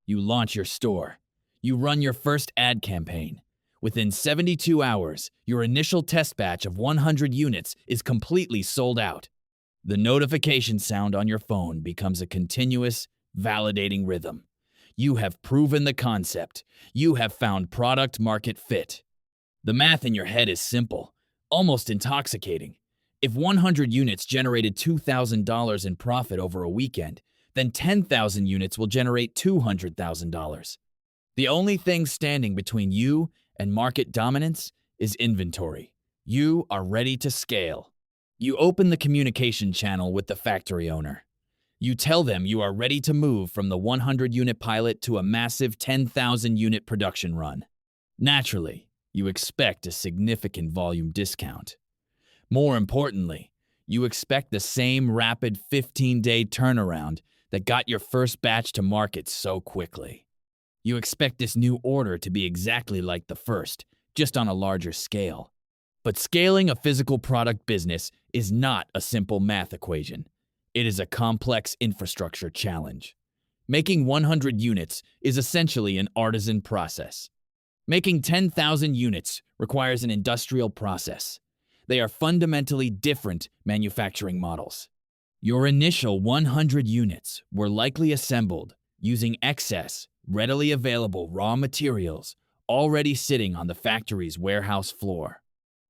You launch your store. You run your first ad campaign. Within 72 hours, your initial test batch of 100 units is completely sold out. The notification sound on your phone becomes a continuous, validating rhythm. You have proven the concept. You have found product-market fit. The math in your head is simple, almost intoxicating. If 100 units generated $2,000 in profit over a weekend, then 10,000 units will generate $200,000. The only thing standing between you and market dominance is inventory. You are ready to scale. You open the communication channel with the factory owner. You tell them you are ready to move from the 100-unit pilot to a massive 10,000-unit production run. Naturally, you expect a significant volume discount. More importantly, you expect the same rapid 15-day turnaround that got your first batch to market so quickly. You expect this new order to be exactly like the first, just on a larger scale. But scaling a physical product business is not a simple math equation. It is a complex infrastructure challenge. Making 100 units is essentially an artisan process. Making 10,000 units requires an industrial process. They are fundamentally different manufacturing models. Your initial 100 units were likely assembled using excess, readily available raw materials already sitting on the factory's warehouse floor.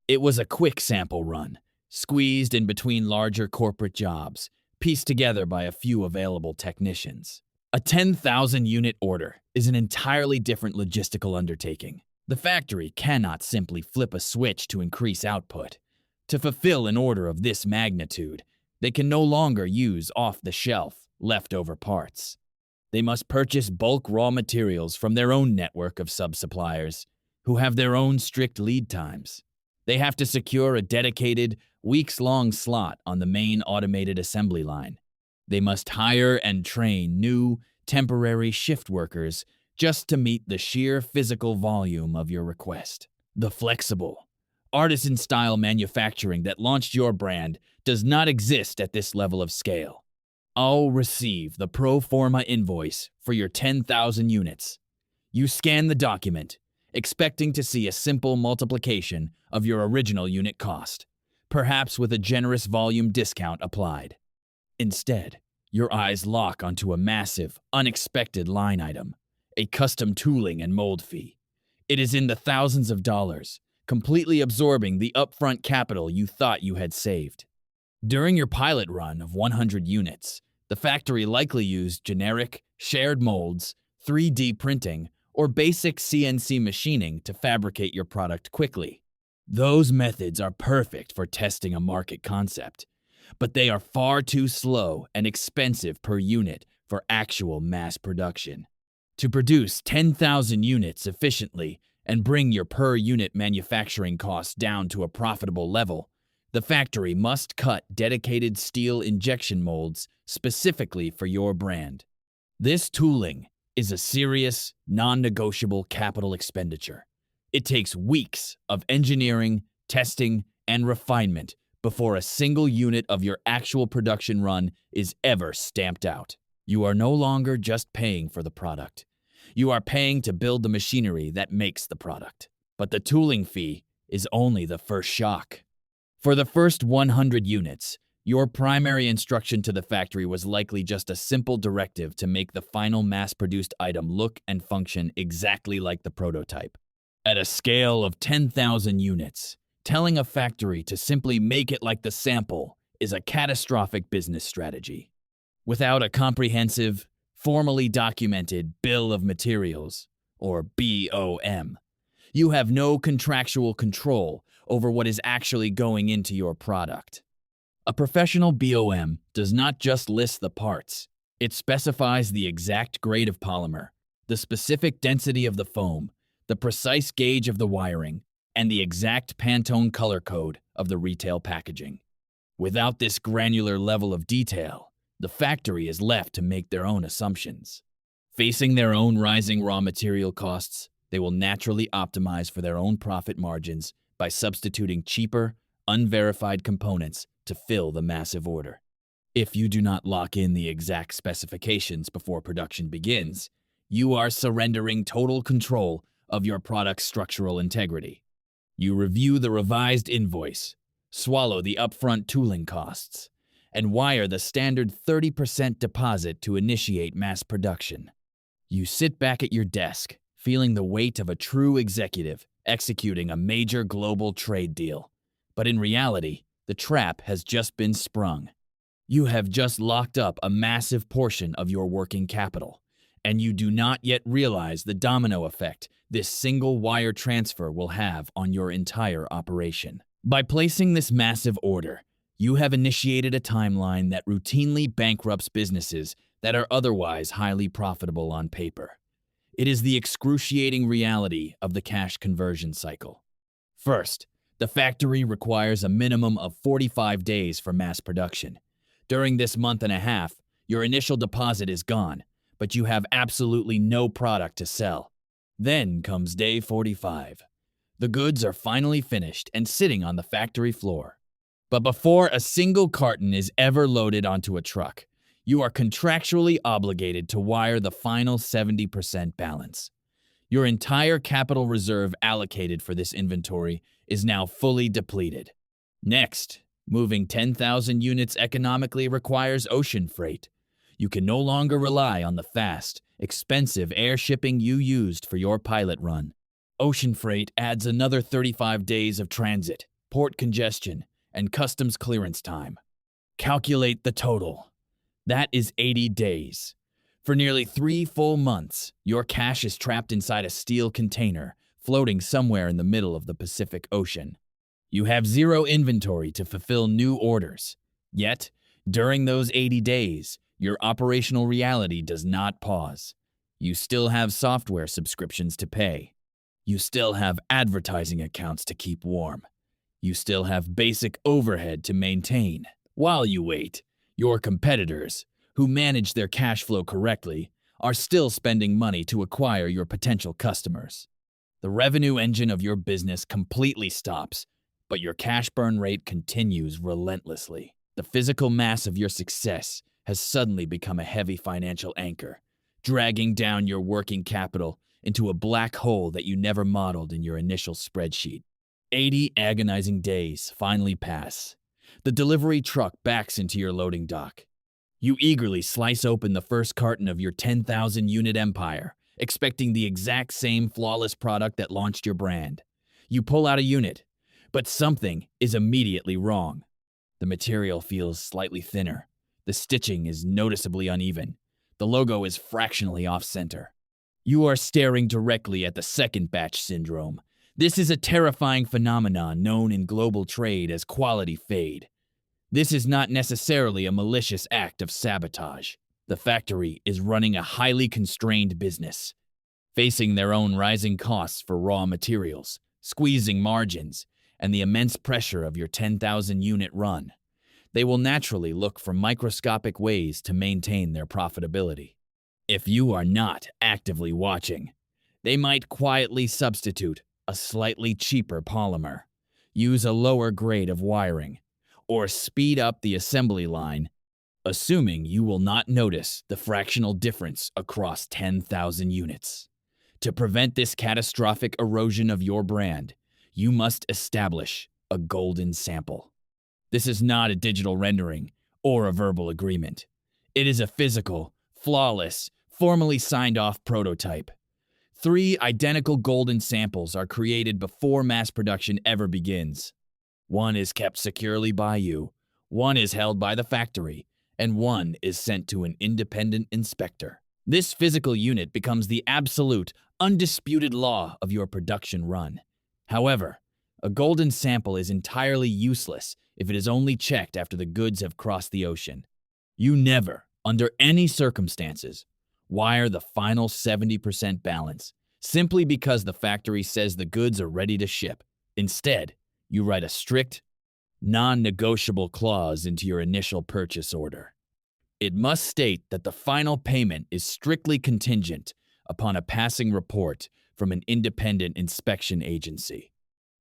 It was a quick sample run, squeezed in between larger corporate jobs, pieced together by a few available technicians. A 10,000-unit order is an entirely different logistical undertaking. The factory cannot simply flip a switch to increase output. To fulfill an order of this magnitude, they can no longer use off-the-shelf, leftover parts. They must purchase bulk raw materials from their own network of sub-suppliers, who have their own strict lead times. They have to secure a dedicated, weeks-long slot on the main automated assembly line. They must hire and train new, temporary shift workers just to meet the sheer physical volume of your request. The flexible, artisan-style manufacturing that launched your brand does not exist at this level of scale. I'll receive the pro forma invoice for your 10,000 units. You scan the document, expecting to see a simple multiplication of your original unit cost, perhaps with a generous volume discount applied. Instead, your eyes lock onto a massive, unexpected line item, a custom tooling and mold fee. It is in the thousands of dollars, completely absorbing the upfront capital you thought you had saved. During your pilot run of 100 units, the factory likely used generic, shared molds, 3D printing, or basic CNC machining to fabricate your product quickly. Those methods are perfect for testing a market concept, but they are far too slow and expensive per unit for actual mass production. To produce 10,000 units efficiently and bring your per-unit manufacturing costs down to a profitable level, the factory must cut dedicated steel injection molds specifically for your brand. This tooling is a serious, non-negotiable capital expenditure. It takes weeks of engineering, testing, and refinement before a single unit of your actual production run is ever stamped out. You are no longer just paying for the product. You are paying to build the machinery that makes the product. But the tooling fee is only the first shock. For the first 100 units, your primary instruction to the factory was likely just a simple directive to make the final mass-produced item look and function exactly like the prototype. At a scale of 10,000 units, telling a factory to simply make it like the sample is a catastrophic business strategy. Without a comprehensive, formally documented Bill of Materials, or BOM, you have no contractual control over what is actually going into your product. A professional BOM does not just list the parts. It specifies the exact grade of polymer, the specific density of the foam, the precise gauge of the wiring, and the exact Pantone color code of the retail packaging. Without this granular level of detail, the factory is left to make their own assumptions. Facing their own rising raw material costs, they will naturally optimize for their own profit margins by substituting cheaper, unverified components to fill the massive order. If you do not lock in the exact specifications before production begins, you are surrendering total control of your product's structural integrity. You review the revised invoice, swallow the upfront tooling costs, and wire the standard 30% deposit to initiate mass production. You sit back at your desk, feeling the weight of a true executive executing a major global trade deal. But in reality, the trap has just been sprung. You have just locked up a massive portion of your working capital, and you do not yet realize the domino effect this single wire transfer will have on your entire operation. By placing this massive order, you have initiated a timeline that routinely bankrupts businesses that are otherwise highly profitable on paper. It is the excruciating reality of the cash conversion cycle. First, the factory requires a minimum of 45 days for mass production. During this month and a half, your initial deposit is gone, but you have absolutely no product to sell. Then comes day 45. The goods are finally finished and sitting on the factory floor. But before a single carton is ever loaded onto a truck, you are contractually obligated to wire the final 70% balance. Your entire capital reserve allocated for this inventory is now fully depleted. Next, moving 10,000 units economically requires ocean freight. You can no longer rely on the fast, expensive air shipping you used for your pilot run. Ocean freight adds another 35 days of transit, port congestion, and customs clearance time. Calculate the total. That is 80 days. For nearly 3 full months, your cash is trapped inside a steel container, floating somewhere in the middle of the Pacific Ocean. You have zero inventory to fulfill new orders. Yet, during those 80 days, your operational reality does not pause. You still have software subscriptions to pay. You still have advertising accounts to keep warm. You still have basic overhead to maintain. While you wait, your competitors, who manage their cash flow correctly, are still spending money to acquire your potential customers. The revenue engine of your business completely stops, but your cash burn rate continues relentlessly. The physical mass of your success has suddenly become a heavy financial anchor, dragging down your working capital into a black hole that you never modeled in your initial spreadsheet. 80 agonizing days finally pass. The delivery truck backs into your loading dock. You eagerly slice open the first carton of your 10,000-unit empire, expecting the exact same flawless product that launched your brand. You pull out a unit, but something is immediately wrong. The material feels slightly thinner. The stitching is noticeably uneven. The logo is fractionally off-center. You are staring directly at the second batch syndrome. This is a terrifying phenomenon known in global trade as quality fade. This is not necessarily a malicious act of sabotage. The factory is running a highly constrained business, facing their own rising costs for raw materials, squeezing margins, and the immense pressure of your 10,000-unit run. They will naturally look for microscopic ways to maintain their profitability. If you are not actively watching, they might quietly substitute a slightly cheaper polymer, use a lower grade of wiring, or speed up the assembly line, assuming you will not notice the fractional difference across 10,000 units. To prevent this catastrophic erosion of your brand, you must establish a golden sample. This is not a digital rendering or a verbal agreement. It is a physical, flawless, formally signed-off prototype. 3 identical golden samples are created before mass production ever begins. One is kept securely by you, one is held by the factory, and one is sent to an independent inspector. This physical unit becomes the absolute, undisputed law of your production run. However, a golden sample is entirely useless if it is only checked after the goods have crossed the ocean. You never, under any circumstances, wire the final 70% balance simply because the factory says the goods are ready to ship. Instead, you write a strict, non-negotiable clause into your initial purchase order. It must state that the final payment is strictly contingent upon a passing report from an independent inspection agency.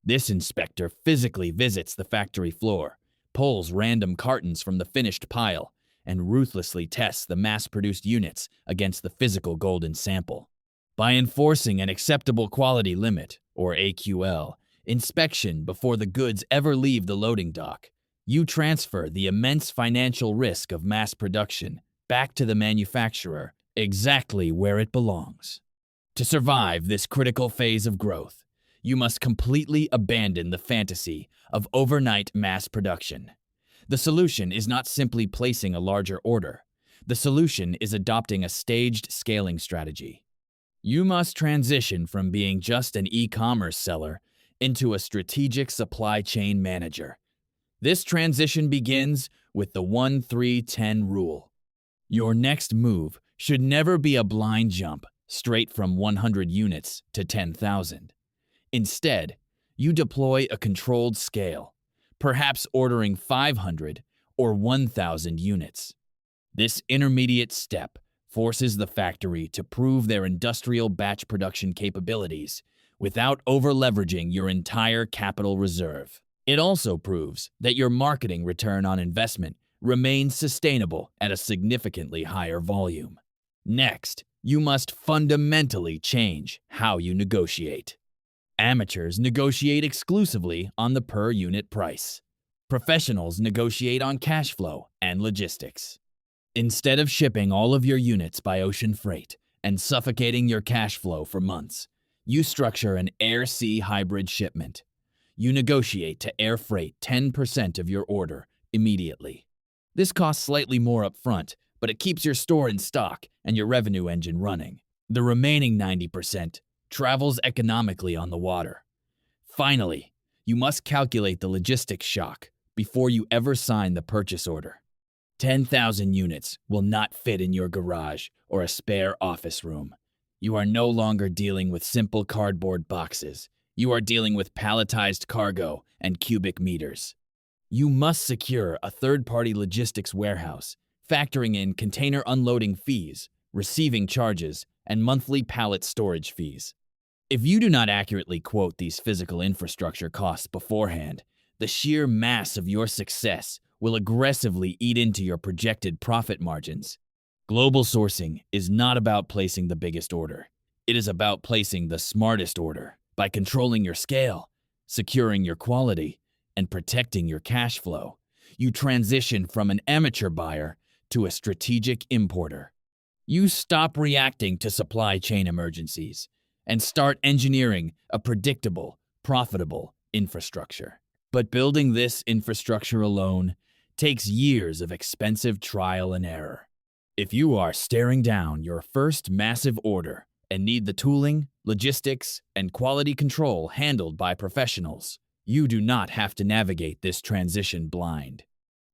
This inspector physically visits the factory floor, pulls random cartons from the finished pile, and ruthlessly tests the mass-produced units against the physical golden sample. By enforcing an acceptable quality limit, or AQL, inspection before the goods ever leave the loading dock, you transfer the immense financial risk of mass production back to the manufacturer, exactly where it belongs. To survive this critical phase of growth, you must completely abandon the fantasy of overnight mass production. The solution is not simply placing a larger order. The solution is adopting a staged scaling strategy. You must transition from being just an e-commerce seller into a strategic supply chain manager. This transition begins with the 1-3-10 rule. Your next move should never be a blind jump straight from 100 units to 10,000. Instead, you deploy a controlled scale, perhaps ordering 500 or 1,000 units. This intermediate step forces the factory to prove their industrial batch production capabilities without over-leveraging your entire capital reserve. It also proves that your marketing return on investment remains sustainable at a significantly higher volume. Next, you must fundamentally change how you negotiate. Amateurs negotiate exclusively on the per-unit price. Professionals negotiate on cash flow and logistics. Instead of shipping all of your units by ocean freight and suffocating your cash flow for months, you structure an air-sea hybrid shipment. You negotiate to air freight 10% of your order immediately. This costs slightly more upfront, but it keeps your store in stock and your revenue engine running. The remaining 90% travels economically on the water. Finally, you must calculate the logistics shock before you ever sign the purchase order. 10,000 units will not fit in your garage or a spare office room. You are no longer dealing with simple cardboard boxes. You are dealing with palletized cargo and cubic meters. You must secure a third-party logistics warehouse, factoring in container unloading fees, receiving charges, and monthly pallet storage fees. If you do not accurately quote these physical infrastructure costs beforehand, the sheer mass of your success will aggressively eat into your projected profit margins. Global sourcing is not about placing the biggest order. It is about placing the smartest order by controlling your scale, securing your quality, and protecting your cash flow. You transition from an amateur buyer to a strategic importer. You stop reacting to supply chain emergencies and start engineering a predictable, profitable infrastructure. But building this infrastructure alone takes years of expensive trial and error. If you are staring down your first massive order and need the tooling, logistics, and quality control handled by professionals, you do not have to navigate this transition blind.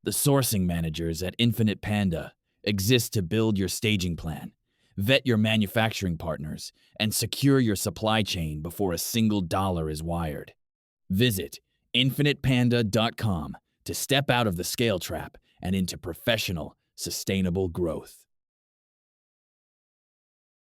The sourcing managers at Infinite Panda exist to build your staging plan, vet your manufacturing partners, and secure your supply chain before a single dollar is wired. Visit infinitepanda.com to step out of the scale trap and into professional, sustainable growth.